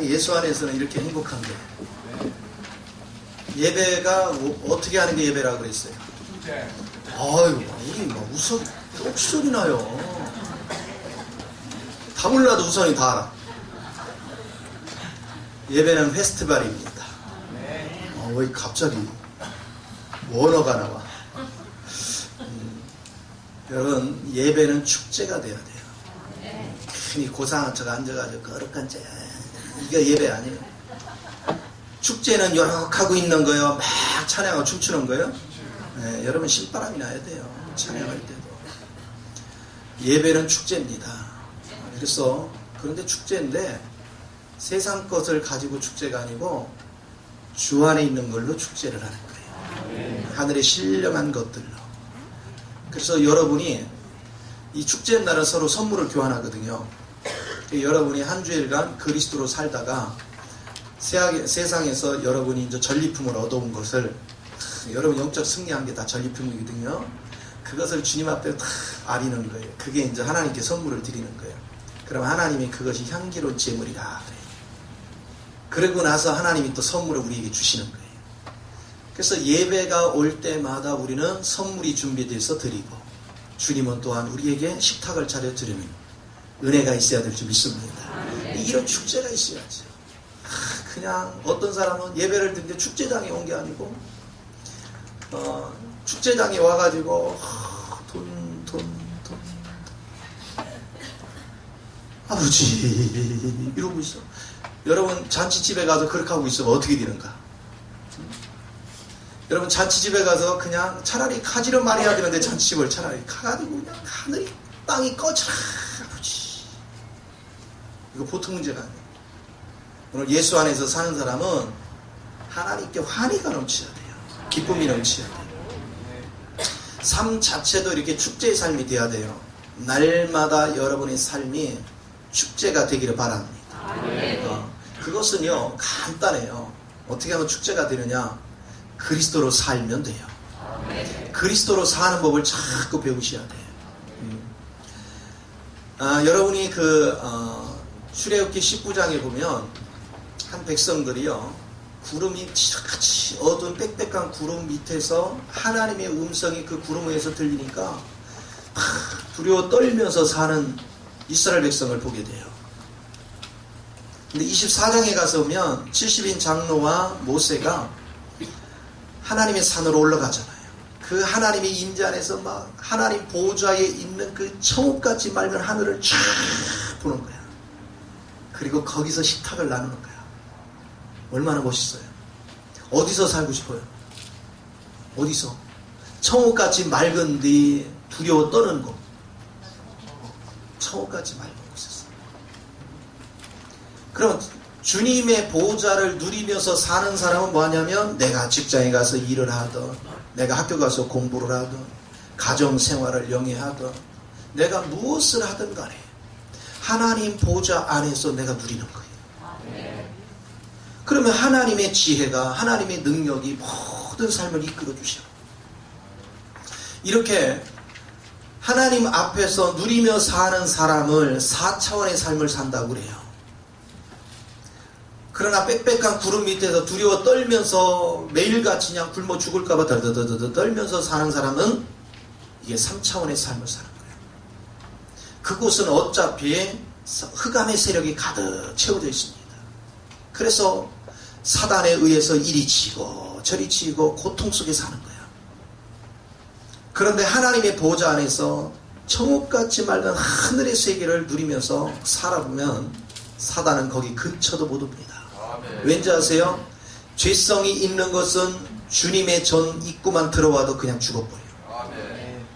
예수 안에서는 이렇게 행복한데 예배가 어떻게 하는 게 예배라고 그랬어요? 아유, 우리 막 우선 똑소리 나요. 다 몰라도 우선이 다 알아. 예배는 페스티벌입니다. 왜 갑자기 원어가 나와? 여러분, 예배는 축제가 돼야 돼요. 괜히 고상한 척 앉아가지고 거룩한 척, 이게 예배 아니에요. 축제는 요렇게하고 있는 거예요. 막 찬양하고 춤추는 거예요. 네, 여러분 신바람이 나야 돼요. 찬양할 때도. 예배는 축제입니다. 그래서 그런데 축제인데 세상 것을 가지고 축제가 아니고 주 안에 있는 걸로 축제를 하는 거예요. 하늘의 신령한 것들로. 그래서 여러분이 이 축제 날은 서로 선물을 교환하거든요. 여러분이 한 주일간 그리스도로 살다가 세상에서 여러분이 이제 전리품을 얻어온 것을, 여러분 영적 승리한 게 다 전리품이거든요. 그것을 주님 앞에 다 아리는 거예요. 그게 이제 하나님께 선물을 드리는 거예요. 그럼 하나님이 그것이 향기로운 제물이라 그래요. 그러고 나서 하나님이 또 선물을 우리에게 주시는 거예요. 그래서 예배가 올 때마다 우리는 선물이 준비돼서 드리고, 주님은 또한 우리에게 식탁을 차려드리는 은혜가 있어야 될 줄 믿습니다. 이런 축제가 있어야죠. 그냥 어떤 사람은 예배를 듣는데 축제장에 온 게 아니고 축제장에 와가지고 돈 아버지 이러고 있어. 여러분 잔치집에 가서 그렇게 하고 있으면 어떻게 되는가? 여러분 잔치집에 가서 그냥 차라리 가지를 말해야 되는데 잔치집을 차라리 가가지고 그냥 하늘이 땅이 꺼져라 아버지. 이거 보통 문제가 아니에요. 오늘 예수 안에서 사는 사람은 하나님께 환희가 넘쳐야 돼요. 기쁨이 넘쳐야 돼요. 삶 자체도 이렇게 축제의 삶이 돼야 돼요. 날마다 여러분의 삶이 축제가 되기를 바랍니다. 그것은요 간단해요. 어떻게 하면 축제가 되느냐? 그리스도로 살면 돼요. 그리스도로 사는 법을 자꾸 배우셔야 돼요. 여러분이 출애굽기 19장에 보면 한 백성들이요 구름이 지적같이 어두운 빽빽한 구름 밑에서 하나님의 음성이 그 구름 위에서 들리니까 두려워 떨면서 사는 이스라엘 백성을 보게 돼요. 근데 24장에 가서 보면 70인 장로와 모세가 하나님의 산으로 올라가잖아요. 그 하나님의 임재 안에서 막 하나님 보좌에 있는 그 천국같이 맑은 하늘을 쫙 보는 거야. 그리고 거기서 식탁을 나누는 거야. 얼마나 멋있어요. 어디서 살고 싶어요? 어디서? 천국같이 맑은데 두려워 떠는 곳. 천국같이 맑은 곳에서. 그럼 주님의 보호자를 누리면서 사는 사람은 뭐하냐면 내가 직장에 가서 일을 하든 내가 학교 가서 공부를 하든 가정생활을 영위하든 내가 무엇을 하든 간에 하나님 보호자 안에서 내가 누리는 거예요. 그러면 하나님의 지혜가 하나님의 능력이 모든 삶을 이끌어 주셔. 이렇게 하나님 앞에서 누리며 사는 사람을 4차원의 삶을 산다고 그래요. 그러나 빽빽한 구름 밑에서 두려워 떨면서 매일같이 그냥 굶어 죽을까봐 덜덜덜 떨면서 사는 사람은 이게 3차원의 삶을 사는 거예요. 그곳은 어차피 흑암의 세력이 가득 채워져 있습니다. 그래서 사단에 의해서 이리 치고 저리 치고 고통 속에 사는 거예요. 그런데 하나님의 보호자 안에서 천국같이 맑은 하늘의 세계를 누리면서 살아보면 사단은 거기 근처도 못 옵니다. 왠지 아세요? 죄성이 있는 것은 주님의 전 입구만 들어와도 그냥 죽어버려요.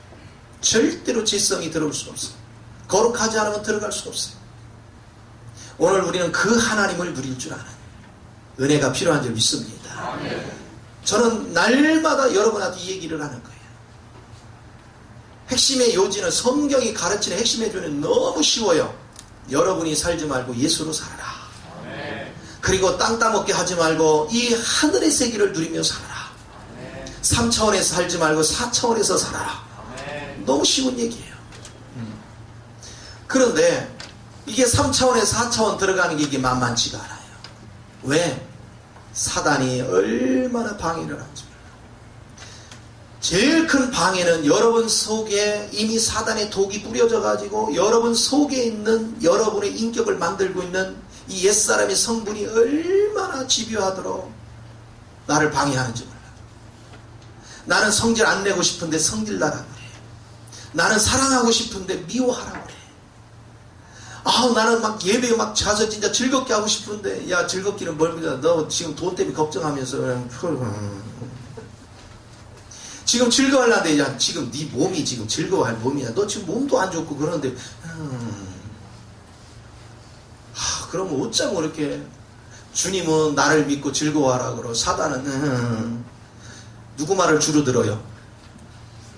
절대로 죄성이 들어올 수가 없어요. 거룩하지 않으면 들어갈 수가 없어요. 오늘 우리는 그 하나님을 누릴 줄 아는 은혜가 필요한 줄 믿습니다. 저는 날마다 여러분한테 이 얘기를 하는 거예요. 핵심의 요지는 성경이 가르치는 핵심의 요지는 너무 쉬워요. 여러분이 살지 말고 예수로 살아라. 그리고 땅 따먹게 하지 말고 이 하늘의 세계를 누리며 살아라. 3차원에서 살지 말고 4차원에서 살아라. 너무 쉬운 얘기예요. 그런데 이게 3차원에서 4차원 들어가는 게 이게 만만치가 않아요. 왜? 사단이 얼마나 방해를 하는지. 제일 큰 방해는 여러분 속에 이미 사단의 독이 뿌려져 가지고 여러분 속에 있는 여러분의 인격을 만들고 있는 이 옛사람의 성분이 얼마나 집요하도록 나를 방해하는지 몰라. 나는 성질 안 내고 싶은데 성질 나라고 그래. 나는 사랑하고 싶은데 미워하라고 그래. 나는 막 예배 막 자서 진짜 즐겁게 하고 싶은데, 야, 즐겁기는 뭘 그냥 너 지금 돈 때문에 걱정하면서 그냥 지금 즐거워하려는데, 야, 지금 네 몸이 지금 즐거워할 몸이야. 너 지금 몸도 안 좋고 그러는데, 그러면 어쩌면 이렇게 주님은 나를 믿고 즐거워하라 그러고 사단은 누구 말을 주로 들어요?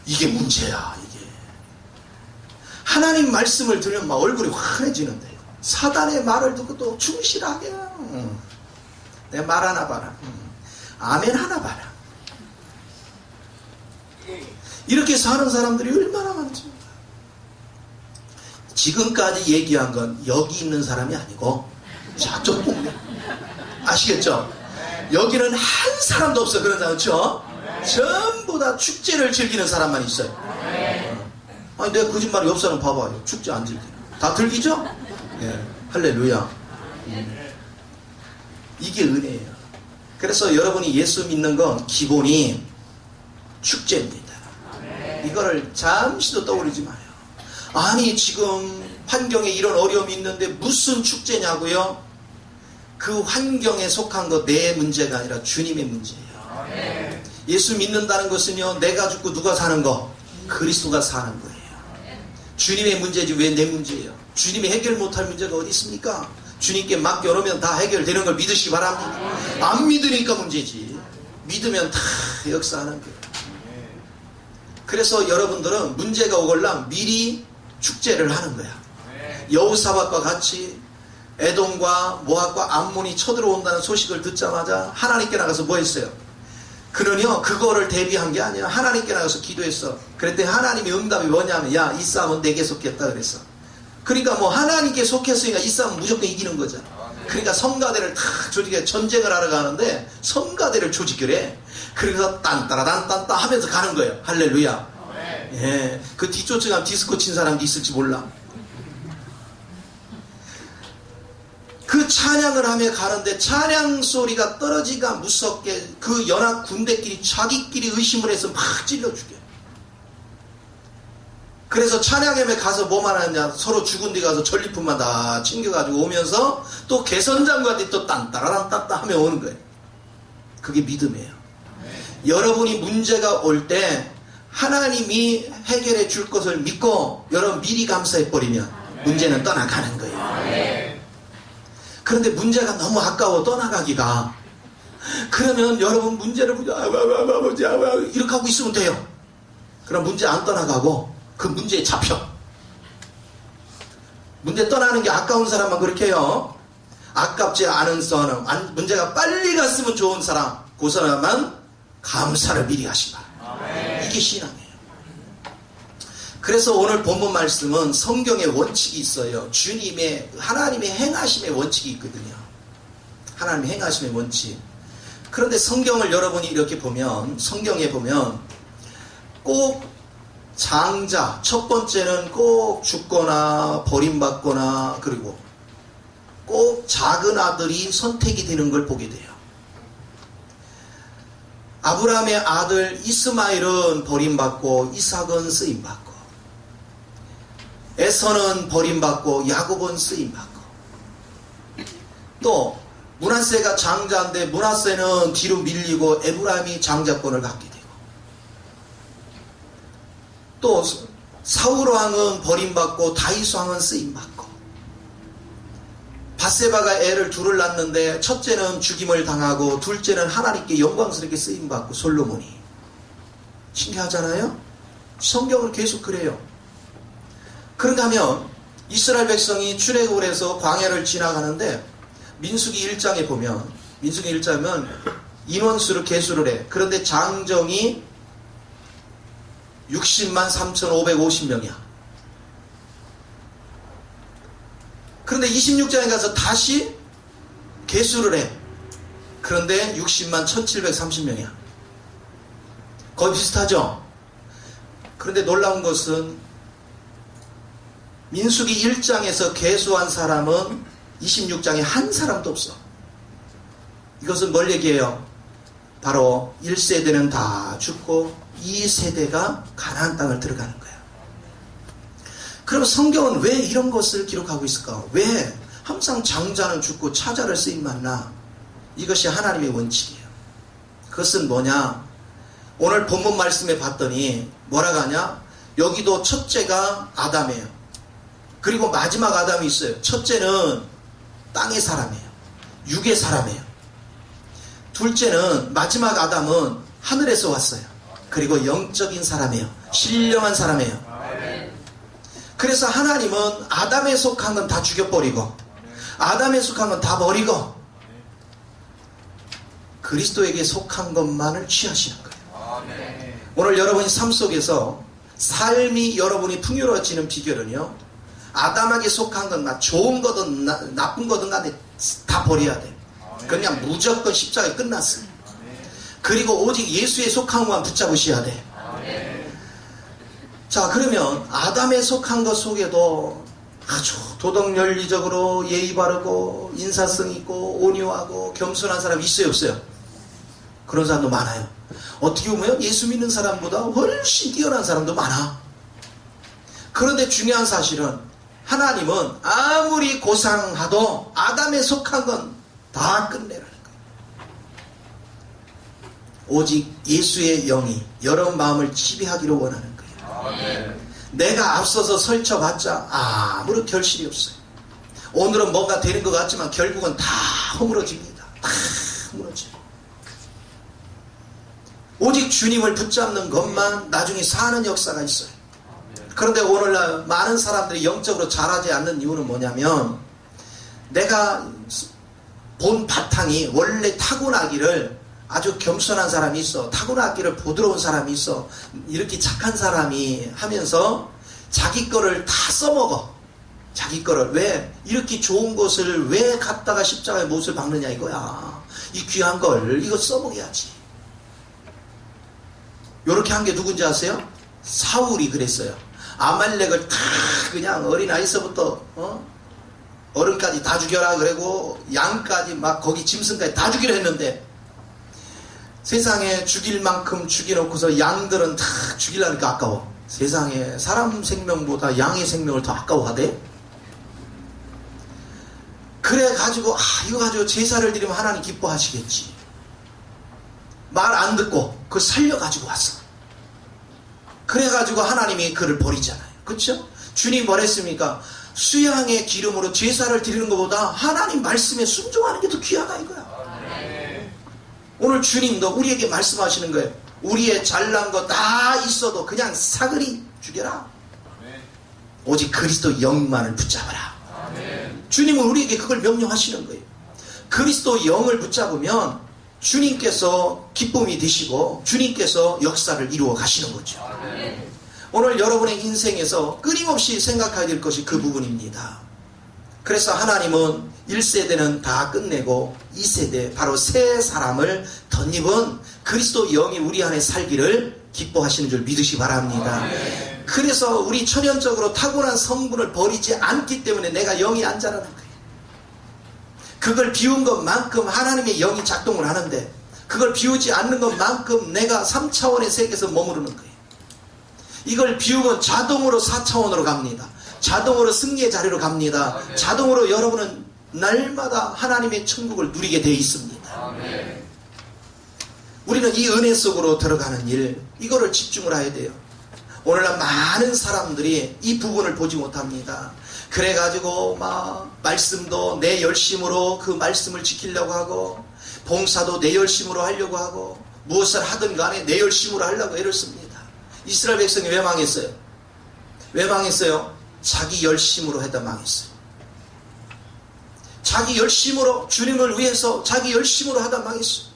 이게 문제야. 이게 하나님 말씀을 들으면 막 얼굴이 환해지는데 사단의 말을 듣고 또 충실하게 내 말 하나 봐라. 아멘 하나 봐라. 이렇게 사는 사람들이 얼마나 많은지. 지금까지 얘기한 건 여기 있는 사람이 아니고 저쪽 동네. 아시겠죠? 여기는 한 사람도 없어. 그런 사람, 그렇죠? 전부 다 축제를 즐기는 사람만 있어요. 아니, 내가 거짓말이 옆 사람 봐봐요. 축제 안 즐기는. 다 들기죠? 예. 할렐루야. 이게 은혜예요. 그래서 여러분이 예수 믿는 건 기본이 축제입니다. 이거를 잠시도 떠올리지 마요. 아니, 지금 환경에 이런 어려움이 있는데 무슨 축제냐고요? 그 환경에 속한 거 내 문제가 아니라 주님의 문제예요. 예수 믿는다는 것은요, 내가 죽고 누가 사는 거? 그리스도가 사는 거예요. 주님의 문제지 왜 내 문제예요? 주님이 해결 못할 문제가 어디 있습니까? 주님께 맡겨놓으면 다 해결되는 걸 믿으시기 바랍니다. 안 믿으니까 문제지. 믿으면 다 역사하는 거예요. 그래서 여러분들은 문제가 오걸랑 미리 축제를 하는 거야. 여호사밧과 같이 에돔과 모압과 암몬이 쳐들어온다는 소식을 듣자마자 하나님께 나가서 뭐 했어요? 그는요, 그거를 대비한 게 아니라 하나님께 나가서 기도했어. 그랬더니 하나님의 응답이 뭐냐면, 야, 이 싸움은 내게 속했다 그랬어. 그러니까 뭐 하나님께 속했으니까 이 싸움은 무조건 이기는 거잖아. 그러니까 성가대를 다 조직해 전쟁을 하러 가는데 성가대를 조직을 해. 그래서 딴따라단딴따 하면서 가는 거예요. 할렐루야. 예, 그 뒤쫓아 가면 디스코 친 사람도 있을지 몰라. 그 찬양을 하며 가는데 찬양 소리가 떨어지기가 무섭게 그 연합 군대끼리 자기끼리 의심을 해서 막 찔러주게. 그래서 찬양함에 가서 뭐만 하냐, 서로 죽은 데 가서 전리품만 다 챙겨가지고 오면서 또 개선장관이 또 딴따라란따따 하며 오는 거예요. 그게 믿음이에요. 여러분이 문제가 올 때 하나님이 해결해 줄 것을 믿고 여러분 미리 감사해 버리면 문제는 떠나가는 거예요. 그런데 문제가 너무 아까워 떠나가기가. 그러면 여러분 문제를 이렇게 하고 있으면 돼요. 그럼 문제 안 떠나가고 그 문제에 잡혀. 문제 떠나는 게 아까운 사람만 그렇게 해요. 아깝지 않은 사람, 문제가 빨리 갔으면 좋은 사람, 그 사람만 감사를 미리 하시라. 이게 신앙이에요. 그래서 오늘 본문 말씀은 성경의 원칙이 있어요. 하나님의 행하심의 원칙이 있거든요. 하나님의 행하심의 원칙. 그런데 성경을 여러분이 이렇게 보면, 성경에 보면 꼭 장자, 첫 번째는 꼭 죽거나 버림받거나 그리고 꼭 작은 아들이 선택이 되는 걸 보게 돼요. 아브라함의 아들 이스마엘은 버림받고 이삭은 쓰임받고, 에서는 버림받고 야곱은 쓰임받고, 또 므낫세가 장자인데 므낫세는 뒤로 밀리고 에브라임이 장자권을 갖게 되고, 또 사울 왕은 버림받고 다윗 왕은 쓰임받고, 밧세바가 애를 둘을 낳는데 첫째는 죽임을 당하고 둘째는 하나님께 영광스럽게 쓰임받고 솔로몬이. 신기하잖아요? 성경은 계속 그래요. 그런가 하면 이스라엘 백성이 출애굽을 해서 광야를 지나가는데 민수기 1장에 보면, 민수기 1장은 인원수를 계수를 해. 그런데 장정이 60만 3,550명이야. 그런데 26장에 가서 다시 계수를 해. 그런데 60만 1730명이야. 거의 비슷하죠? 그런데 놀라운 것은 민수기 1장에서 계수한 사람은 26장에 한 사람도 없어. 이것은 뭘 얘기해요? 바로 1세대는 다 죽고 2세대가 가나안 땅을 들어가는 거야. 그럼 성경은 왜 이런 것을 기록하고 있을까? 왜 항상 장자는 죽고 차자를 쓰임만 나? 이것이 하나님의 원칙이에요. 그것은 뭐냐? 오늘 본문 말씀에 봤더니 뭐라고 하냐? 여기도 첫째가 아담이에요. 그리고 마지막 아담이 있어요. 첫째는 땅의 사람이에요. 육의 사람이에요. 둘째는 마지막 아담은 하늘에서 왔어요. 그리고 영적인 사람이에요. 신령한 사람이에요. 그래서 하나님은 아담에 속한 건 다 죽여버리고 아담에 속한 건 다 버리고 그리스도에게 속한 것만을 취하시는 거예요. 오늘 여러분이 삶 속에서 삶이 여러분이 풍요로워지는 비결은요, 아담에게 속한 건 좋은 거든 나쁜 거든 간에 다 버려야 돼. 그냥 무조건 십자가에 끝났어요. 그리고 오직 예수에 속한 것만 붙잡으셔야 돼. 자, 그러면 아담에 속한 것 속에도 아주 도덕 윤리적으로 예의 바르고 인사성 있고 온유하고 겸손한 사람이 있어요, 없어요? 그런 사람도 많아요. 어떻게 보면 예수 믿는 사람보다 훨씬 뛰어난 사람도 많아. 그런데 중요한 사실은 하나님은 아무리 고상하도 아담에 속한 건 다 끝내라는 거예요. 오직 예수의 영이 여러분 마음을 지배하기를 원하는 거예요. 아멘. 내가 앞서서 설쳐봤자 아무런 결실이 없어요. 오늘은 뭔가 되는 것 같지만 결국은 다 허물어집니다. 다 허물어져요. 오직 주님을 붙잡는 것만 나중에 사는 역사가 있어요. 그런데 오늘날 많은 사람들이 영적으로 자라지 않는 이유는 뭐냐면, 내가 본 바탕이 원래 타고나기를 아주 겸손한 사람이 있어, 타고나기를 부드러운 사람이 있어, 이렇게 착한 사람이 하면서 자기 거를 다 써먹어. 자기 거를. 왜? 이렇게 좋은 것을 왜 갖다가 십자가에 못을 박느냐 이거야. 이 귀한 걸 이거 써먹어야지. 요렇게 한 게 누군지 아세요? 사울이 그랬어요. 아말렉을 다 그냥 어린아이서부터 어른까지 다 죽여라 그러고 양까지 막 거기 짐승까지 다 죽이려 했는데, 세상에 죽일 만큼 죽여놓고서 양들은 다 죽이려니까 아까워. 세상에 사람 생명보다 양의 생명을 더 아까워하대. 그래가지고 이거 가지고 제사를 드리면 하나님 기뻐하시겠지. 말 안 듣고 그걸 살려가지고 왔어. 그래가지고 하나님이 그를 버리잖아요. 그렇죠? 주님 뭐랬습니까? 수양의 기름으로 제사를 드리는 것보다 하나님 말씀에 순종하는 게 더 귀하다 이거야. 오늘 주님도 우리에게 말씀하시는 거예요. 우리의 잘난 거 다 있어도 그냥 사그리 죽여라. 오직 그리스도 영만을 붙잡아라. 주님은 우리에게 그걸 명령하시는 거예요. 그리스도 영을 붙잡으면 주님께서 기쁨이 되시고 주님께서 역사를 이루어 가시는 거죠. 오늘 여러분의 인생에서 끊임없이 생각해야 될 것이 그 부분입니다. 그래서 하나님은 1세대는 다 끝내고 2세대, 바로 새 사람을 덧입은 그리스도 영이 우리 안에 살기를 기뻐하시는 줄 믿으시 바랍니다. 그래서 우리 천연적으로 타고난 성분을 버리지 않기 때문에 내가 영이 안 자라는 거예요. 그걸 비운 것만큼 하나님의 영이 작동을 하는데, 그걸 비우지 않는 것만큼 내가 3차원의 세계에서 머무르는 거예요. 이걸 비우면 자동으로 4차원으로 갑니다. 자동으로 승리의 자리로 갑니다. 자동으로 여러분은 날마다 하나님의 천국을 누리게 되어 있습니다. 우리는 이 은혜 속으로 들어가는 일, 이거를 집중을 해야 돼요. 오늘날 많은 사람들이 이 부분을 보지 못합니다. 그래가지고 막 말씀도 내 열심으로 그 말씀을 지키려고 하고, 봉사도 내 열심으로 하려고 하고, 무엇을 하든 간에 내 열심으로 하려고 애를 씁니다. 이스라엘 백성이 왜 망했어요? 왜 망했어요? 자기 열심으로 하다 망했어요. 자기 열심으로, 주님을 위해서 자기 열심으로 하다 망했어요.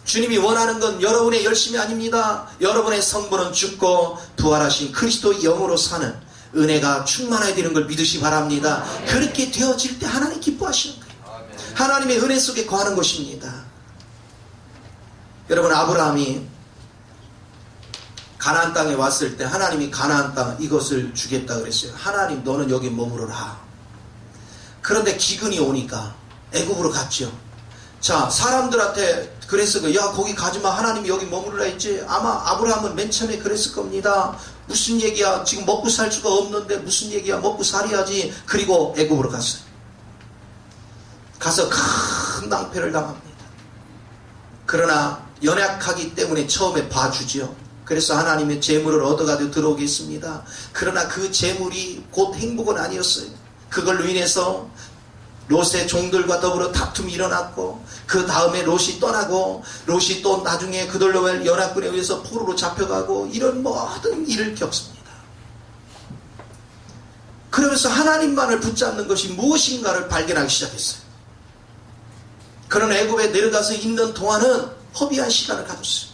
주님이 원하는 건 여러분의 열심이 아닙니다. 여러분의 성분은 죽고 부활하신 그리스도의 영으로 사는 은혜가 충만해야 되는 걸 믿으시 바랍니다. 그렇게 되어질 때 하나님 기뻐하시는 거예요. 하나님의 은혜 속에 거하는 것입니다. 여러분, 아브라함이 가나안 땅에 왔을 때 하나님이 가나안 땅 이것을 주겠다 그랬어요. 하나님, 너는 여기 머무르라. 그런데 기근이 오니까 애굽으로 갔죠. 자, 사람들한테 그랬을 거예요. 야, 거기 가지마. 하나님이 여기 머무르라 했지. 아마 아브라함은 맨 처음에 그랬을 겁니다. 무슨 얘기야. 지금 먹고 살 수가 없는데 무슨 얘기야. 먹고 살아야지. 그리고 애굽으로 갔어요. 가서 큰 낭패를 당합니다. 그러나 연약하기 때문에 처음에 봐주죠. 그래서 하나님의 재물을 얻어가지고 들어오겠습니다. 그러나 그 재물이 곧 행복은 아니었어요. 그걸로 인해서 롯의 종들과 더불어 다툼이 일어났고, 그 다음에 롯이 떠나고, 롯이 또 나중에 그들로 연합군에 의해서 포로로 잡혀가고, 이런 모든 일을 겪습니다. 그러면서 하나님만을 붙잡는 것이 무엇인가를 발견하기 시작했어요. 그런 애굽에 내려가서 있는 동안은 허비한 시간을 가졌어요.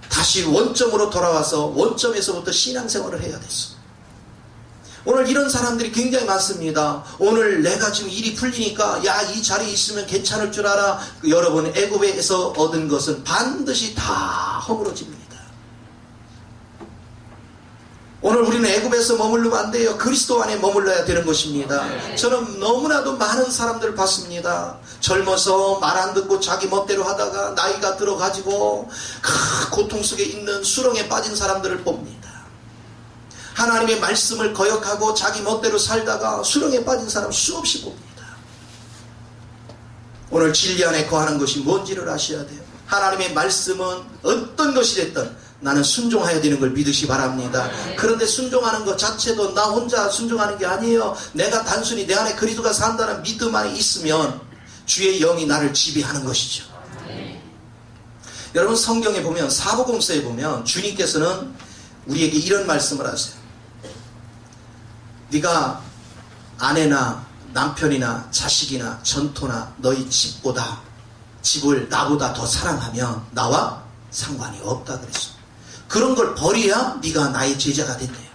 다시 원점으로 돌아와서 원점에서부터 신앙생활을 해야 됐어요. 오늘 이런 사람들이 굉장히 많습니다. 오늘 내가 지금 일이 풀리니까 야, 이 자리에 있으면 괜찮을 줄 알아. 여러분, 애굽에서 얻은 것은 반드시 다 허물어집니다. 오늘 우리는 애굽에서 머물르면 안 돼요. 그리스도 안에 머물러야 되는 것입니다. 저는 너무나도 많은 사람들을 봤습니다. 젊어서 말 안 듣고 자기 멋대로 하다가 나이가 들어가지고 고통 속에 있는 수렁에 빠진 사람들을 봅니다. 하나님의 말씀을 거역하고 자기 멋대로 살다가 수렁에 빠진 사람 수없이 봅니다. 오늘 진리 안에 거하는 것이 뭔지를 아셔야 돼요. 하나님의 말씀은 어떤 것이 됐든 나는 순종해야 되는 걸 믿으시 바랍니다. 그런데 순종하는 것 자체도 나 혼자 순종하는 게 아니에요. 내가 단순히 내 안에 그리스도가 산다는 믿음 안에 있으면 주의 영이 나를 지배하는 것이죠. 여러분, 성경에 보면, 사복음서에 보면 주님께서는 우리에게 이런 말씀을 하세요. 네가 아내나 남편이나 자식이나 전토나 너희 집보다, 집을 나보다 더 사랑하면 나와 상관이 없다 그랬어. 그런 걸 버려야 네가 나의 제자가 된대요.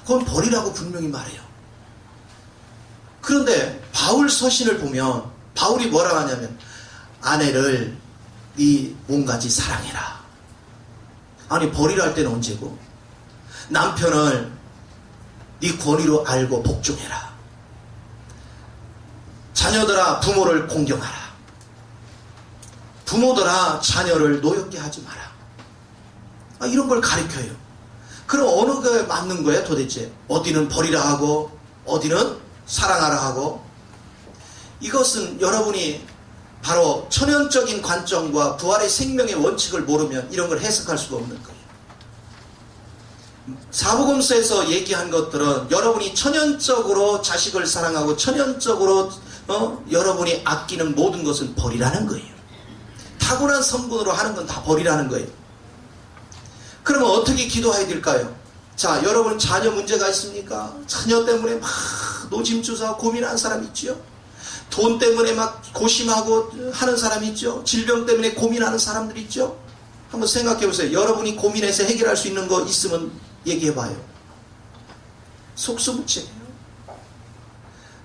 그건 버리라고 분명히 말해요. 그런데 바울 서신을 보면 바울이 뭐라고 하냐면, 아내를 네 몸같이 사랑해라. 아니, 버리라 할 때는 언제고? 남편을 네 권위로 알고 복종해라. 자녀들아, 부모를 공경하라. 부모들아, 자녀를 노엽게 하지 마라. 이런 걸 가르쳐요. 그럼 어느 게 맞는 거야 도대체? 어디는 버리라 하고 어디는 사랑하라 하고. 이것은 여러분이 바로 천연적인 관점과 부활의 생명의 원칙을 모르면 이런 걸 해석할 수가 없는 거예요. 사복음서에서 얘기한 것들은 여러분이 천연적으로 자식을 사랑하고 천연적으로 여러분이 아끼는 모든 것은 버리라는 거예요. 타고난 성분으로 하는 건 다 버리라는 거예요. 그러면 어떻게 기도해야 될까요? 자, 여러분 자녀 문제가 있습니까? 자녀 때문에 막 노심초사하고 고민하는 사람 있죠? 돈 때문에 막 고심하고 하는 사람 있죠? 질병 때문에 고민하는 사람들 있죠? 한번 생각해 보세요. 여러분이 고민해서 해결할 수 있는 거 있으면 얘기해 봐요. 속수무책이에요.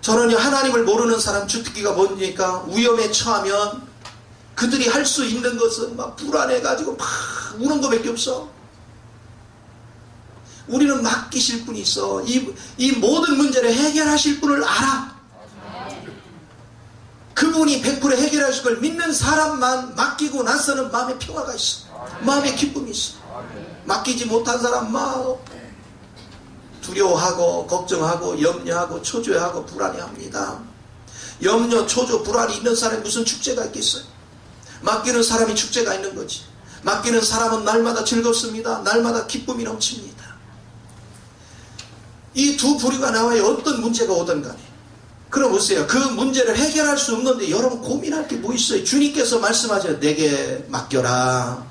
저는 하나님을 모르는 사람 주특기가 뭔지니까 위험에 처하면 그들이 할 수 있는 것은 막 불안해가지고 막 우는 것밖에 없어. 우리는 맡기실 분이 있어. 이 모든 문제를 해결하실 분을 알아. 그분이 100% 해결하실 걸 믿는 사람만 맡기고 나서는 마음에 평화가 있어. 마음에 기쁨이 있어. 맡기지 못한 사람 막 두려워하고 걱정하고 염려하고 초조해하고 불안해합니다. 염려, 초조, 불안이 있는 사람이 무슨 축제가 있겠어요? 맡기는 사람이 축제가 있는 거지. 맡기는 사람은 날마다 즐겁습니다. 날마다 기쁨이 넘칩니다. 이 두 부류가 나와야 어떤 문제가 오든 간에. 그럼 보세요. 그 문제를 해결할 수 없는데 여러분 고민할 게 뭐 있어요? 주님께서 말씀하셔요. 내게 맡겨라.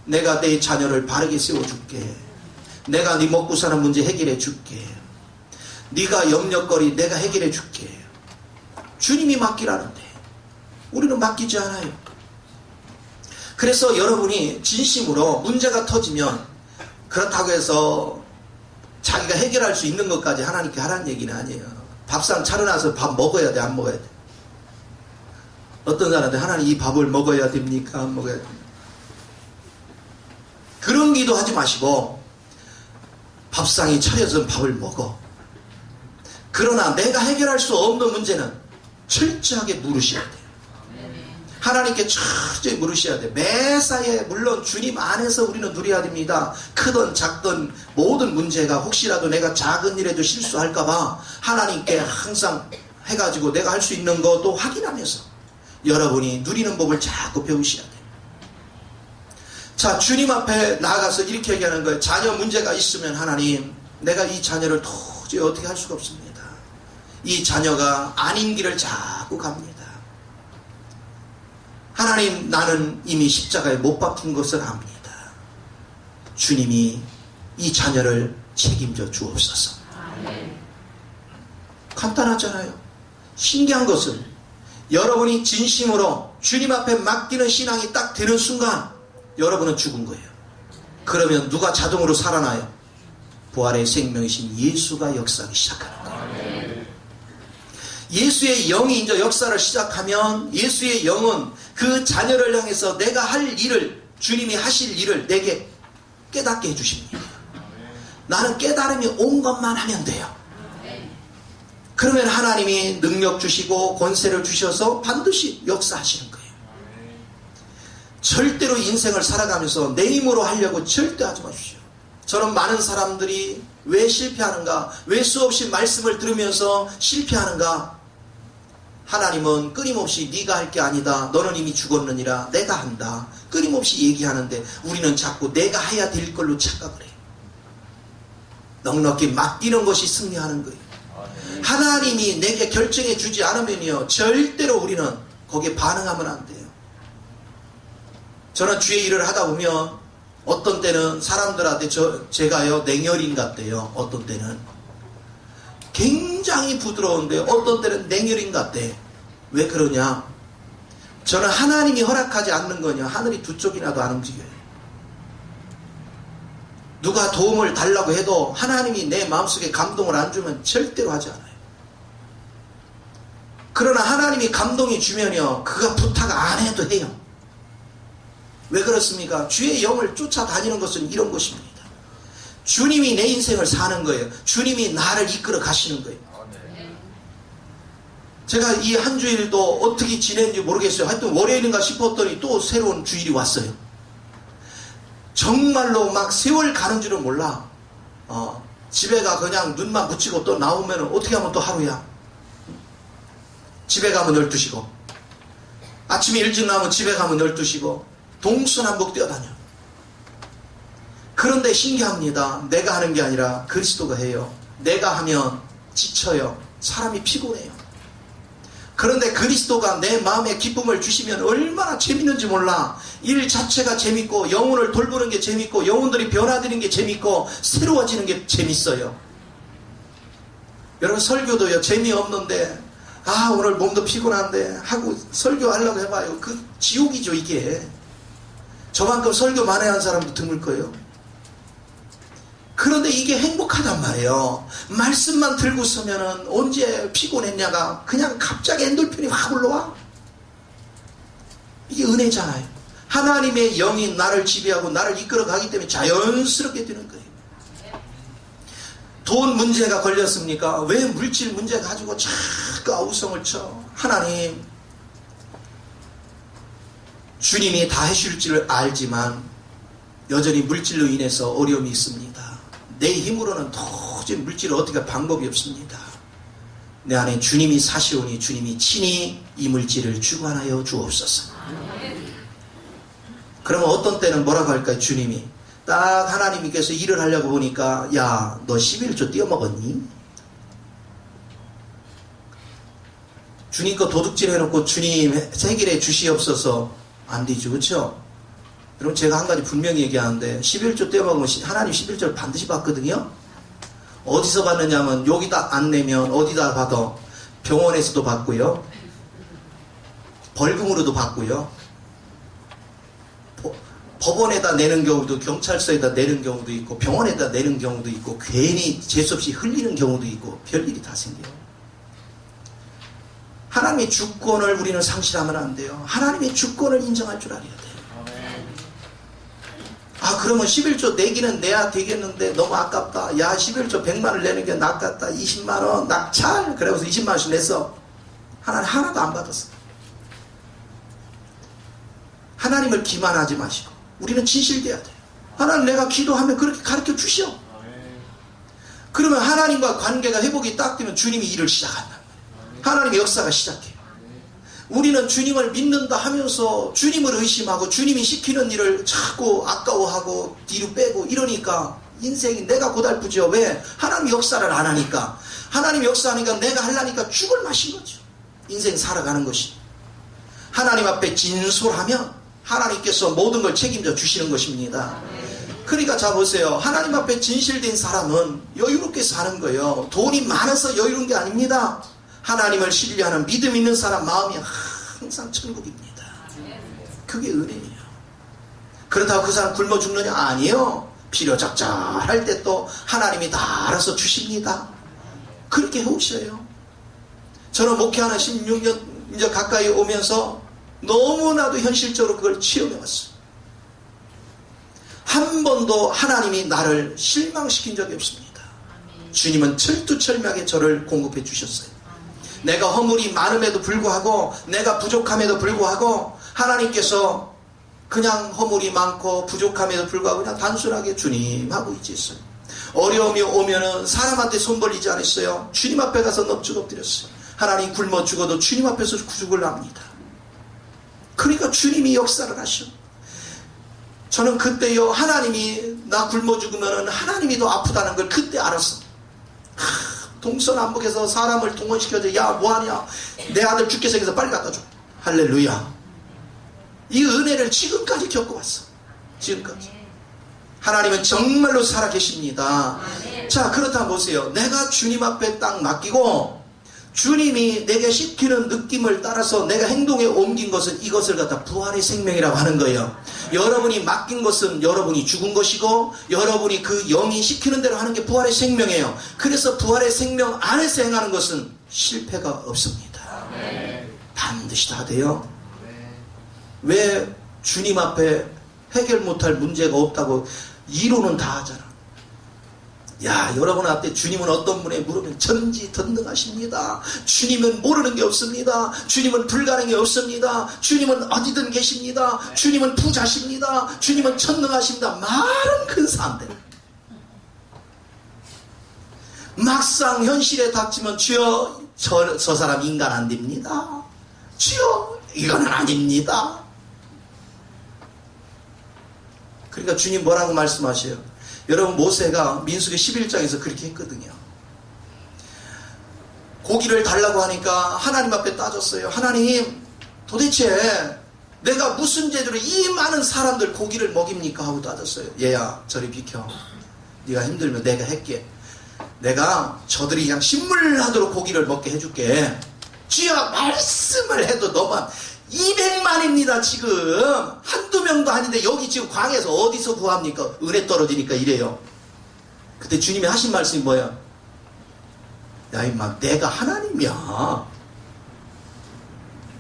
내가 내 자녀를 바르게 세워줄게. 내가 네 먹고 사는 문제 해결해 줄게. 네가 염려거리 내가 해결해 줄게. 주님이 맡기라는데 우리는 맡기지 않아요. 그래서 여러분이 진심으로 문제가 터지면 그렇다고 해서 자기가 해결할 수 있는 것까지 하나님께 하라는 얘기는 아니에요. 밥상 차려놔서 밥 먹어야 돼, 안 먹어야 돼? 어떤 사람한테 하나님 이 밥을 먹어야 됩니까? 안 먹어야 됩니까? 그런 기도하지 마시고 밥상이 차려진 밥을 먹어. 그러나 내가 해결할 수 없는 문제는 철저하게 물으셔야 돼요. 하나님께 철저히 물으셔야 돼. 매사에 물론 주님 안에서 우리는 누려야 됩니다. 크든 작든 모든 문제가 혹시라도 내가 작은 일에도 실수할까봐 하나님께 항상 해가지고 내가 할 수 있는 것도 확인하면서 여러분이 누리는 법을 자꾸 배우셔야 돼요. 자, 주님 앞에 나아가서 이렇게 얘기하는 거예요. 자녀 문제가 있으면 하나님, 내가 이 자녀를 도저히 어떻게 할 수가 없습니다. 이 자녀가 아닌 길을 자꾸 갑니다. 하나님, 나는 이미 십자가에 못 박힌 것을 압니다. 주님이 이 자녀를 책임져 주옵소서. 간단하잖아요. 신기한 것은 여러분이 진심으로 주님 앞에 맡기는 신앙이 딱 되는 순간 여러분은 죽은 거예요. 그러면 누가 자동으로 살아나요? 부활의 생명이신 예수가 역사하기 시작하는 거예요. 예수의 영이 이제 역사를 시작하면 예수의 영은 그 자녀를 향해서 내가 할 일을, 주님이 하실 일을 내게 깨닫게 해주십니다. 나는 깨달음이 온 것만 하면 돼요. 그러면 하나님이 능력 주시고 권세를 주셔서 반드시 역사하시는 거예요. 절대로 인생을 살아가면서 내 힘으로 하려고 절대 하지 마십시오. 저는 많은 사람들이 왜 실패하는가, 왜 수없이 말씀을 들으면서 실패하는가. 하나님은 끊임없이 네가 할 게 아니다, 너는 이미 죽었느니라, 내가 한다, 끊임없이 얘기하는데 우리는 자꾸 내가 해야 될 걸로 착각을 해요. 넉넉히 맡기는 것이 승리하는 거예요. 하나님이 내게 결정해 주지 않으면요 절대로 우리는 거기에 반응하면 안 돼요. 저는 주의 일을 하다 보면 어떤 때는 사람들한테 제가요 냉혈인 같대요. 어떤 때는 굉장히 부드러운데 어떤 때는 냉혈인 같대. 왜 그러냐? 저는 하나님이 허락하지 않는 거냐 하늘이 두 쪽이나도 안 움직여요. 누가 도움을 달라고 해도 하나님이 내 마음속에 감동을 안 주면 절대로 하지 않아요. 그러나 하나님이 감동이 주면요 그가 부탁 안 해도 해요. 왜 그렇습니까? 주의 영을 쫓아다니는 것은 이런 것입니다. 주님이 내 인생을 사는 거예요. 주님이 나를 이끌어 가시는 거예요. 제가 이 한 주일도 어떻게 지냈는지 모르겠어요. 하여튼 월요일인가 싶었더니 또 새로운 주일이 왔어요. 정말로 막 세월 가는 줄은 몰라. 집에 가 그냥 눈만 붙이고 또 나오면 어떻게 하면 또 하루야. 집에 가면 12시고 아침에 일찍 나오면 집에 가면 12시고 동서남북 뛰어다녀. 그런데 신기합니다. 내가 하는 게 아니라 그리스도가 해요. 내가 하면 지쳐요. 사람이 피곤해요. 그런데 그리스도가 내 마음에 기쁨을 주시면 얼마나 재밌는지 몰라. 일 자체가 재밌고 영혼을 돌보는 게 재밌고 영혼들이 변화되는 게 재밌고 새로워지는 게 재밌어요. 여러분 설교도요 재미없는데 오늘 몸도 피곤한데 하고 설교하려고 해봐요. 그 지옥이죠 이게. 저만큼 설교 많이 한 사람도 드물 거예요. 그런데 이게 행복하단 말이에요. 말씀만 들고 서면은 언제 피곤했냐가 그냥 갑자기 엔돌핀이 확 올라와. 이게 은혜잖아요. 하나님의 영이 나를 지배하고 나를 이끌어 가기 때문에 자연스럽게 되는 거예요. 돈 문제가 걸렸습니까? 왜 물질 문제 가지고 자꾸 아우성을 쳐? 하나님, 주님이 다 해줄 줄 알지만 여전히 물질로 인해서 어려움이 있습니다. 내 힘으로는 도저히 물질을 어떻게 할 방법이 없습니다. 내 안에 주님이 사시오니 주님이 친히 이 물질을 주관하여 주옵소서. 그러면 어떤 때는 뭐라고 할까요? 주님이 딱 하나님께서 일을 하려고 보니까 야, 너 11조 떼어먹었니? 주님 거 도둑질 해놓고 주님 해결해 주시옵소서 안 되죠. 그렇죠? 여러분 제가 한 가지 분명히 얘기하는데 11조 떼어먹으면 하나님 11조를 반드시 받거든요. 어디서 받느냐면 여기다 안 내면 어디다 받아? 병원에서도 받고요. 벌금으로도 받고요. 법원에다 내는 경우도 경찰서에다 내는 경우도 있고 병원에다 내는 경우도 있고 괜히 재수없이 흘리는 경우도 있고 별일이 다 생겨요. 하나님의 주권을 우리는 상실하면 안 돼요. 하나님의 주권을 인정할 줄 알아야 돼요. 아, 그러면 11조 내기는 내야 되겠는데 너무 아깝다. 야, 11조 100만을 내는 게 낫겠다. 20만원 낙찰. 그래서 20만원씩 냈어. 하나님 하나도 안 받았어. 하나님을 기만하지 마시고 우리는 진실돼야 돼요. 하나님, 내가 기도하면 그렇게 가르쳐 주시오. 그러면 하나님과 관계가 회복이 딱 되면 주님이 일을 시작한단 말이에요. 하나님의 역사가 시작해요. 우리는 주님을 믿는다 하면서 주님을 의심하고 주님이 시키는 일을 자꾸 아까워하고 뒤로 빼고 이러니까 인생이 내가 고달프죠. 왜? 하나님 역사를 안 하니까. 하나님 역사하니까 내가 하려니까 죽을 맛인 거죠. 인생 살아가는 것이. 하나님 앞에 진솔하면 하나님께서 모든 걸 책임져 주시는 것입니다. 그러니까 자 보세요. 하나님 앞에 진실된 사람은 여유롭게 사는 거예요. 돈이 많아서 여유로운 게 아닙니다. 하나님을 신뢰하는 믿음 있는 사람 마음이 항상 천국입니다. 그게 은혜예요. 그렇다고 그 사람 굶어 죽느냐? 아니에요. 필요 작작할 때 또 하나님이 다 알아서 주십니다. 그렇게 해오셔요. 저는 목회하는 16년 이제 가까이 오면서 너무나도 현실적으로 그걸 체험해 왔어요. 한 번도 하나님이 나를 실망시킨 적이 없습니다. 주님은 철두철미하게 저를 공급해 주셨어요. 내가 허물이 많음에도 불구하고 내가 부족함에도 불구하고 하나님께서 그냥 허물이 많고 부족함에도 불구하고 그냥 단순하게 주님하고 있었어요. 어려움이 오면은 사람한테 손 벌리지 않았어요. 주님 앞에 가서 넙죽 엎드렸어요. 하나님 굶어 죽어도 주님 앞에서 죽을 합니다. 그러니까 주님이 역사를 하셔. 저는 그때요, 하나님이 나 굶어 죽으면 하나님이 더 아프다는 걸 그때 알았어. 동서남북에서 사람을 동원시켜서 야 뭐하냐, 내 아들 죽게 생겨서 빨리 갖다 줘. 할렐루야. 이 은혜를 지금까지 겪어왔어. 지금까지. 하나님은 정말로 살아계십니다. 자, 그렇다면 보세요. 내가 주님 앞에 딱 맡기고 주님이 내게 시키는 느낌을 따라서 내가 행동에 옮긴 것은 이것을 갖다 부활의 생명이라고 하는 거예요. 여러분이 맡긴 것은 여러분이 죽은 것이고 여러분이 그 영이 시키는 대로 하는 게 부활의 생명이에요. 그래서 부활의 생명 안에서 행하는 것은 실패가 없습니다. 반드시 다 돼요. 왜 주님 앞에 해결 못할 문제가 없다고 이론은 다 하잖아. 야, 여러분한테 주님은 어떤 분에 물으면 전지전능하십니다. 주님은 모르는 게 없습니다. 주님은 불가능이 없습니다. 주님은 어디든 계십니다. 주님은 부자십니다. 주님은 천능하십니다. 말은 큰 사람들. 막상 현실에 닥치면 주여 저 사람 인간 안 됩니다. 주여 이거는 아닙니다. 그러니까 주님 뭐라고 말씀하셔요? 여러분, 모세가 민수기 11장에서 그렇게 했거든요. 고기를 달라고 하니까 하나님 앞에 따졌어요. 하나님, 도대체 내가 무슨 제대로 이 많은 사람들 고기를 먹입니까? 하고 따졌어요. 얘야, 저리 비켜. 네가 힘들면 내가 할게. 내가 저들이 그냥 신물하도록 고기를 먹게 해줄게. 주여, 말씀을 해도 너만 200만입니다 지금. 한두 명도 아닌데 여기 지금 광에서 어디서 구합니까? 은혜 떨어지니까 이래요. 그때 주님이 하신 말씀이 뭐야? 야 임마, 내가 하나님이야.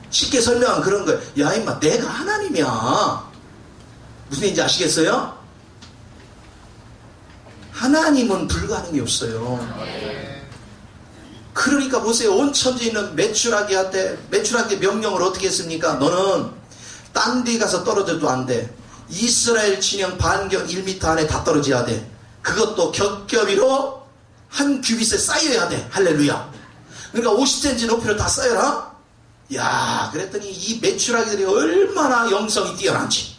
쉽게 설명하면 그런 거예요. 야 임마, 내가 하나님이야. 무슨 얘기인지 아시겠어요? 하나님은 불가능이 없어요. 그러니까 보세요. 온 천지에 있는 메추라기한테 명령을 어떻게 했습니까? 너는 딴 데 가서 떨어져도 안 돼. 이스라엘 진영 반경 1m 안에 다 떨어져야 돼. 그것도 겹겹이로 한 규빗에 쌓여야 돼. 할렐루야. 그러니까 50cm 높이로 다 쌓여라. 야, 그랬더니 이 메추라기들이 얼마나 영성이 뛰어난지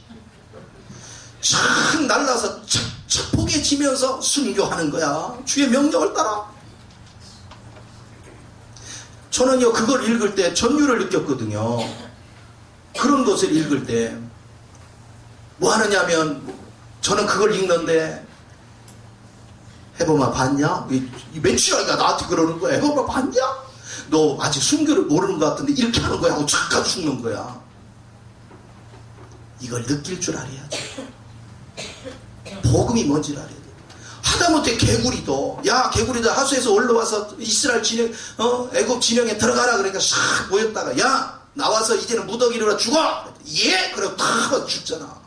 착 날라서 착착 포개지면서 순교하는 거야. 주의 명령을 따라. 저는요, 그걸 읽을 때 전율을 느꼈거든요. 그런 것을 읽을 때 뭐 하느냐면, 저는 그걸 읽는데, 해보마 봤냐? 이 메추라기가 나한테 그러는 거야. 해보마 봤냐? 너 아직 순교를 모르는 것 같은데 이렇게 하는 거야 하고 착 죽는 거야. 이걸 느낄 줄 알아야지. 복음이 뭔지를 알아야 돼. 하다못해 개구리도, 야 개구리도 하수에서 올라와서 이스라엘 진영, 애굽 진영에 들어가라 그러니까 싹 모였다가 야 나와서 이제는 무더기로 죽어. 예, 그러고 탁 죽잖아.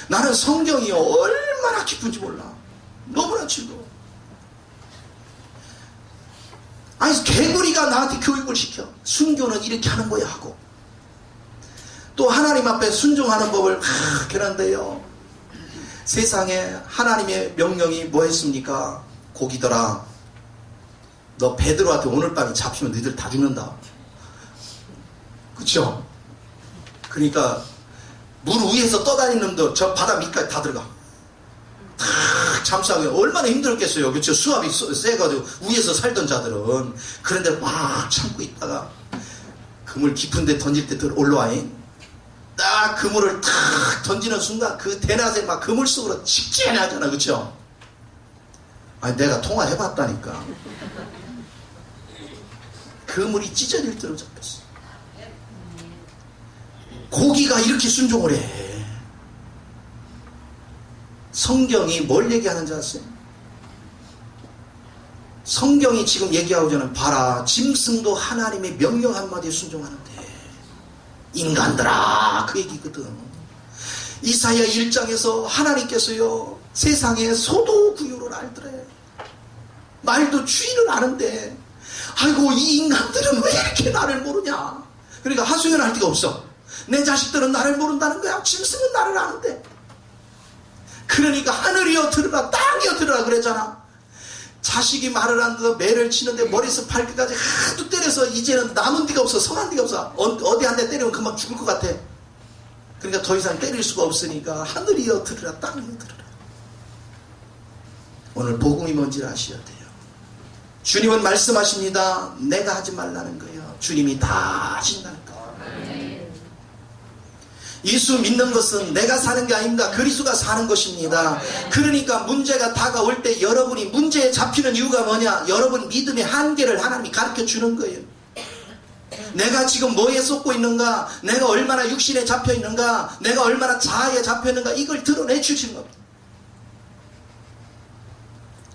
나는 성경이 얼마나 기쁜지 몰라. 너무나 즐거워. 아니 개구리가 나한테 교육을 시켜. 순교는 이렇게 하는 거야 하고, 또 하나님 앞에 순종하는 법을 그런데요, 세상에 하나님의 명령이 뭐였습니까? 고기더라, 너 베드로한테 오늘 밤에 잡히면 너희들 다 죽는다. 그쵸? 그러니까 물 위에서 떠다니는 놈도 저 바다 밑까지 다 들어가. 다 잠수하기 얼마나 힘들었겠어요. 그쵸? 수압이 세가지고 위에서 살던 자들은. 그런데 막 참고 있다가 그물 깊은 데 던질 때 올라와잉. 딱 그물을 탁 던지는 순간 그 대낮에 막 그물 속으로 직진하잖아. 그쵸? 아니 내가 통화해봤다니까. 그물이 찢어질 대로 잡혔어. 고기가 이렇게 순종을 해. 성경이 뭘 얘기하는지 아세요? 성경이 지금 얘기하고 저는 봐라, 짐승도 하나님의 명령 한마디에 순종하는데 인간들아, 그 얘기거든. 이사야 1장에서 하나님께서요 세상에 소도 구유를 알더래. 말도 주인을 아는데 아이고 이 인간들은 왜 이렇게 나를 모르냐. 그러니까 하소연할 데가 없어. 내 자식들은 나를 모른다는 거야. 짐승은 나를 아는데. 그러니까 하늘이여 들으라, 땅이여 들으라 그랬잖아. 자식이 말을 안 듣어 매를 치는데 머리에서 발끝까지 하도 때려서 이제는 남은 데가 없어. 성한 데가 없어. 어디 한 대 때리면 금방 죽을 것 같아. 그러니까 더 이상 때릴 수가 없으니까 하늘이여 들으라, 땅이여 들으라. 오늘 복음이 뭔지를 아셔야 돼요. 주님은 말씀하십니다. 내가 하지 말라는 거예요. 주님이 다 하신다는 거예요. 예수 믿는 것은 내가 사는 게 아닙니다. 그리스도가 사는 것입니다. 그러니까 문제가 다가올 때 여러분이 문제에 잡히는 이유가 뭐냐? 여러분 믿음의 한계를 하나님이 가르쳐 주는 거예요. 내가 지금 뭐에 쏟고 있는가? 내가 얼마나 육신에 잡혀 있는가? 내가 얼마나 자아에 잡혀 있는가? 이걸 드러내 주시는 겁니다.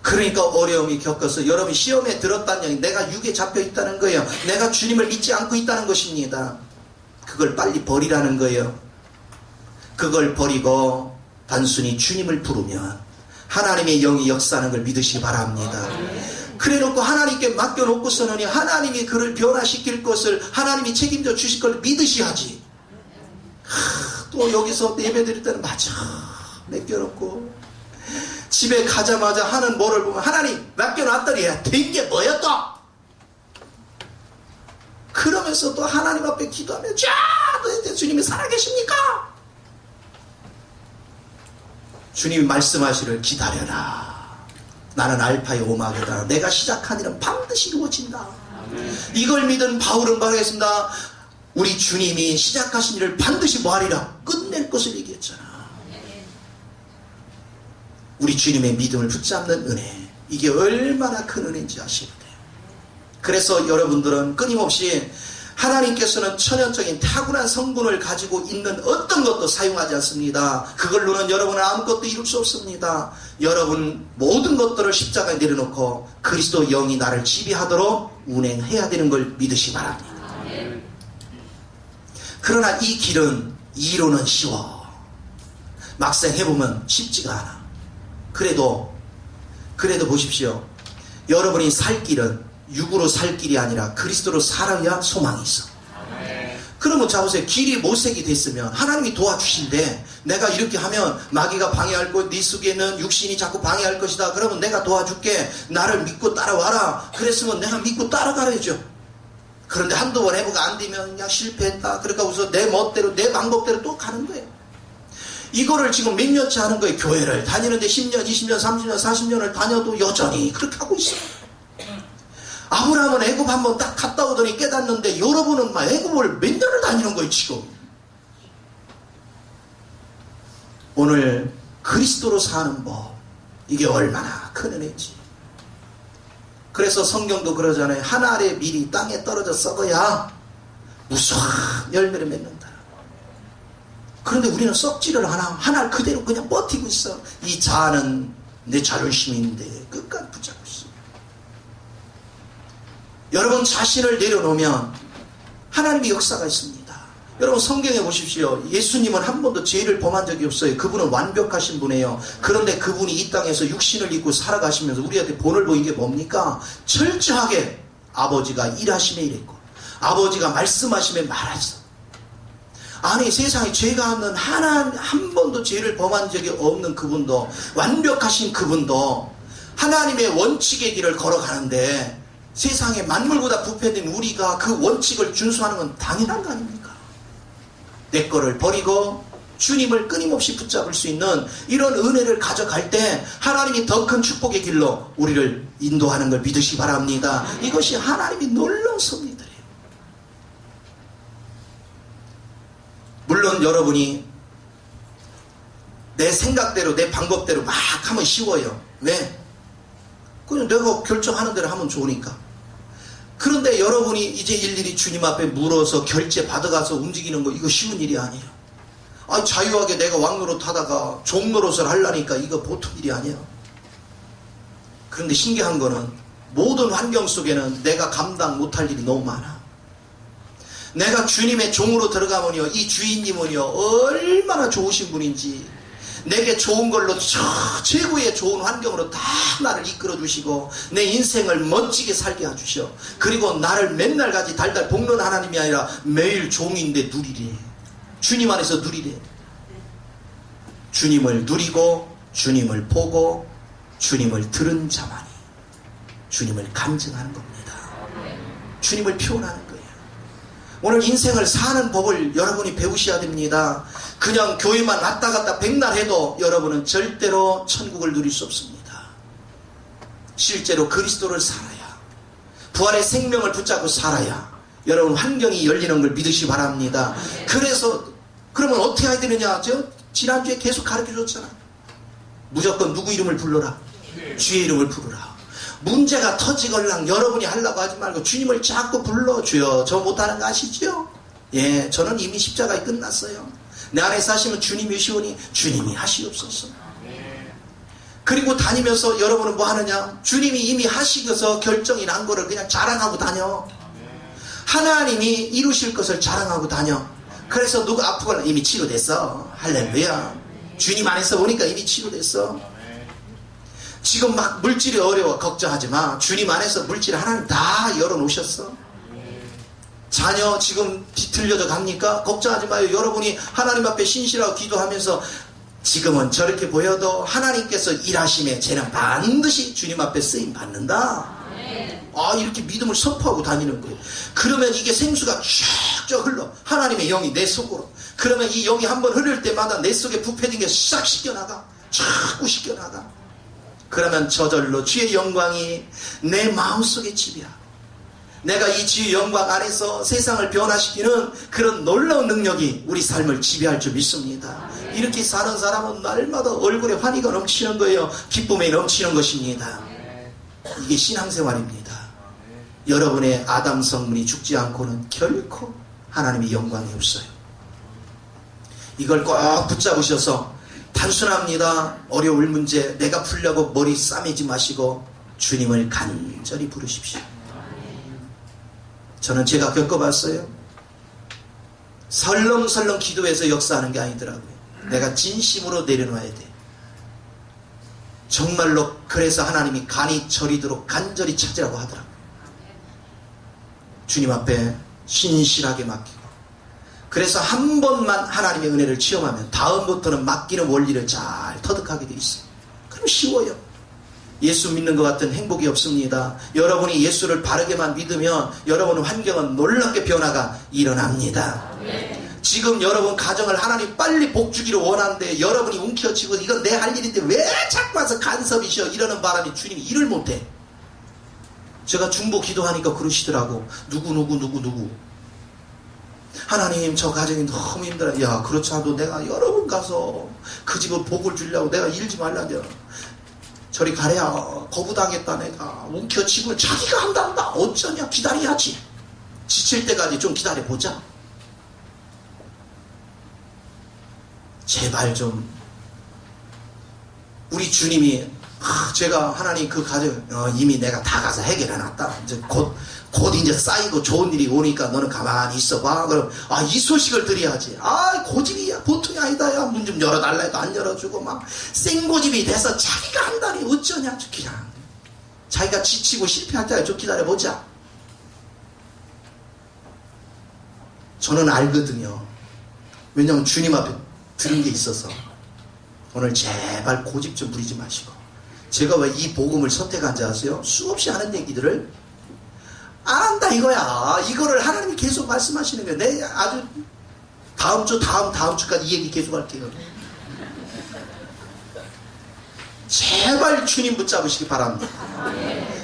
그러니까 어려움이 겪어서 여러분이 시험에 들었다는 얘기, 내가 육에 잡혀 있다는 거예요. 내가 주님을 믿지 않고 있다는 것입니다. 그걸 빨리 버리라는 거예요. 그걸 버리고 단순히 주님을 부르면 하나님의 영이 역사하는 걸 믿으시기 바랍니다. 그래놓고 하나님께 맡겨놓고서는 하나님이 그를 변화시킬 것을 하나님이 책임져 주실 걸 믿으셔야지. 또 여기서 예배 드릴 때는 맞아 맡겨놓고 집에 가자마자 하는 뭐를 보면 하나님 맡겨놨더니 된 게 뭐였다. 그러면서 또 하나님 앞에 기도하며 자, 도대체 주님이 살아계십니까? 주님이 말씀하시를 기다려라. 나는 알파의 오마게다. 내가 시작한 일은 반드시 이루어진다. 이걸 믿은 바울은 말하겠습니다. 우리 주님이 시작하신 일을 반드시 뭐하리라? 끝낼 것을 얘기했잖아. 우리 주님의 믿음을 붙잡는 은혜, 이게 얼마나 큰 은혜인지 아셔야 돼요. 그래서 여러분들은 끊임없이 하나님께서는 천연적인 타고난 성분을 가지고 있는 어떤 것도 사용하지 않습니다. 그걸로는 여러분은 아무것도 이룰 수 없습니다. 여러분 모든 것들을 십자가에 내려놓고 그리스도 영이 나를 지배하도록 운행해야 되는 걸 믿으시 바랍니다. 그러나 이 길은 이론은 쉬워. 막상 해보면 쉽지가 않아. 그래도 보십시오. 여러분이 살 길은 육으로 살 길이 아니라 그리스도로 살아야 소망이 있어. 그러면 자보세요. 길이 모색이 됐으면 하나님이 도와주신대. 내가 이렇게 하면 마귀가 방해할 것, 네 속에는 육신이 자꾸 방해할 것이다. 그러면 내가 도와줄게. 나를 믿고 따라와라. 그랬으면 내가 믿고 따라가야죠. 그런데 한두 번 해보고 안 되면 그냥 실패했다. 그러니까 우선 내 멋대로 내 방법대로 또 가는 거예요. 이거를 지금 몇 년째 하는 거예요. 교회를 다니는데 10년, 20년, 30년, 40년을 다녀도 여전히 그렇게 하고 있어요. 아브라함은 애굽 한번 딱 갔다 오더니 깨닫는데 여러분은 막 애굽을 몇 년을 다니는 거예요 지금. 오늘 그리스도로 사는 법, 이게 얼마나 큰 은혜인지. 그래서 성경도 그러잖아요. 한 알의 밀이 땅에 떨어져 썩어야 무수한 열매를 맺는다. 그런데 우리는 썩지를 않아. 하나를 그대로 그냥 버티고 있어. 이 자아는 내 자존심인데 끝까지 붙잡고 있어. 여러분 자신을 내려놓으면 하나님의 역사가 있습니다. 여러분 성경에 보십시오. 예수님은 한 번도 죄를 범한 적이 없어요. 그분은 완벽하신 분이에요. 그런데 그분이 이 땅에서 육신을 입고 살아가시면서 우리한테 본을 보인 게 뭡니까? 철저하게 아버지가 일하심에 일했고 아버지가 말씀하심에 말했어. 아니 세상에 죄가 없는 하나님, 한 번도 죄를 범한 적이 없는 그분도, 완벽하신 그분도 하나님의 원칙의 길을 걸어가는데 세상에 만물보다 부패된 우리가 그 원칙을 준수하는 건 당연한 거 아닙니까? 내 거를 버리고 주님을 끊임없이 붙잡을 수 있는 이런 은혜를 가져갈 때 하나님이 더 큰 축복의 길로 우리를 인도하는 걸 믿으시기 바랍니다. 이것이 하나님이 놀라운 섭리들이에요. 물론 여러분이 내 생각대로 내 방법대로 막 하면 쉬워요. 왜? 그냥 내가 결정하는 대로 하면 좋으니까. 그런데 여러분이 이제 일일이 주님 앞에 물어서 결제 받아가서 움직이는 거 이거 쉬운 일이 아니에요. 아, 자유하게 내가 왕노릇 하다가 종노릇을 하려니까 이거 보통 일이 아니에요. 그런데 신기한 거는 모든 환경 속에는 내가 감당 못할 일이 너무 많아. 내가 주님의 종으로 들어가면요, 이 주인님은요 얼마나 좋으신 분인지 내게 좋은 걸로 최고의 좋은 환경으로 다 나를 이끌어 주시고 내 인생을 멋지게 살게 해주셔. 그리고 나를 맨날 같이 달달 볶는 하나님이 아니라 매일 종인데 누리래. 주님 안에서 누리래. 주님을 누리고 주님을 보고 주님을 들은 자만이 주님을 간증하는 겁니다. 주님을 표현하는 거예요. 오늘 인생을 사는 법을 여러분이 배우셔야 됩니다. 그냥 교회만 왔다 갔다 백날 해도 여러분은 절대로 천국을 누릴 수 없습니다. 실제로 그리스도를 살아야, 부활의 생명을 붙잡고 살아야 여러분 환경이 열리는 걸 믿으시기 바랍니다. 그래서 그러면 어떻게 해야 되느냐? 저 지난주에 계속 가르쳐줬잖아. 무조건 누구 이름을 불러라. 주의 이름을 부르라. 문제가 터지걸랑 여러분이 하려고 하지 말고 주님을 자꾸 불러. 주여 저 못하는 거 아시죠? 예, 저는 이미 십자가에 끝났어요. 내 안에 사시면 주님이 시오니 주님이 하시옵소서. 그리고 다니면서 여러분은 뭐 하느냐? 주님이 이미 하시고서 결정이 난 거를 그냥 자랑하고 다녀. 하나님이 이루실 것을 자랑하고 다녀. 그래서 누가 아프거나 이미 치료됐어. 할렐루야. 주님 안에서 보니까 이미 치료됐어. 지금 막 물질이 어려워. 걱정하지 마. 주님 안에서 물질 하나님 다 열어놓으셨어. 자녀 지금 뒤틀려져 갑니까? 걱정하지 마요. 여러분이 하나님 앞에 신실하고 기도하면서 지금은 저렇게 보여도 하나님께서 일하심에 쟤는 반드시 주님 앞에 쓰임 받는다. 아, 이렇게 믿음을 선포하고 다니는 거예요. 그러면 이게 생수가 쫙쫙 흘러. 하나님의 영이 내 속으로. 그러면 이 영이 한번 흐를 때마다 내 속에 부패된 게 싹 씻겨나가. 자꾸 씻겨나가. 그러면 저절로 주의 영광이 내 마음속에 지배하고 내가 이 주의 영광 안에서 세상을 변화시키는 그런 놀라운 능력이 우리 삶을 지배할 줄 믿습니다. 이렇게 사는 사람은 날마다 얼굴에 환희가 넘치는 거예요. 기쁨에 넘치는 것입니다. 이게 신앙생활입니다. 여러분의 아담 성분이 죽지 않고는 결코 하나님의 영광이 없어요. 이걸 꼭 붙잡으셔서 단순합니다. 어려울 문제 내가 풀려고 머리 싸매지 마시고 주님을 간절히 부르십시오. 저는 제가 겪어봤어요. 설렁설렁 기도해서 역사하는 게 아니더라고요. 내가 진심으로 내려놔야 돼. 정말로 그래서 하나님이 간이 저리도록 간절히 찾으라고 하더라고요. 주님 앞에 신실하게 맡기고 그래서 한 번만 하나님의 은혜를 체험하면 다음부터는 맡기는 원리를 잘 터득하게 돼 있어요. 그럼 쉬워요. 예수 믿는 것 같은 행복이 없습니다. 여러분이 예수를 바르게만 믿으면 여러분 환경은 놀랍게 변화가 일어납니다. 지금 여러분 가정을 하나님 빨리 복주기를 원하는데 여러분이 움켜쥐고 이건 내 할 일인데 왜 자꾸 와서 간섭이셔 이러는 바람에 주님이 일을 못해. 제가 중보 기도하니까 그러시더라고. 누구 하나님 저 가정이 너무 힘들어. 야 그렇지 않아도 내가 여러 번 가서 그 집을 복을 주려고 내가 일지 말라냐. 저리 가래야 거부당했다. 내가 움켜쥐고 자기가 한단다. 어쩌냐. 기다려야지. 지칠 때까지 좀 기다려보자. 제발 좀 우리 주님이 제가 하나님 그 가정 이미 내가 다 가서 해결해놨다. 이제 곧 이제 쌓이고 좋은 일이 오니까 너는 가만히 있어봐. 그럼 이 소식을 드려야지. 고집이야 보통이 아니다. 야 문 좀 열어달라 해도 안 열어주고 막 생고집이 돼서 자기가 한다니 어쩌냐. 그냥 자기가 지치고 실패할 때까지 좀 기다려보자. 저는 알거든요. 왜냐하면 주님 앞에 들은 게 있어서. 오늘 제발 고집 좀 부리지 마시고. 제가 왜 이 복음을 선택한지 아세요? 수없이 하는 얘기들을 안 한다 이거야. 이거를 하나님이 계속 말씀하시는 거예요. 내 아주 다음 주 다음 주까지 이 얘기 계속 할게요. 제발 주님 붙잡으시기 바랍니다.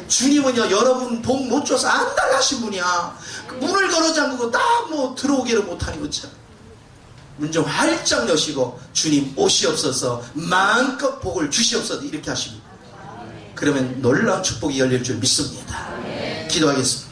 주님은요 여러분 복 못 줘서 안 달라신 분이야. 문을 걸어 잠그고 딱 뭐 들어오기를 못하니 그렇죠. 문 좀 활짝 여시고 주님 오시옵소서 마음껏 복을 주시옵소서 이렇게 하십니다. 그러면 놀라운 축복이 열릴 줄 믿습니다. 기도하겠습니다.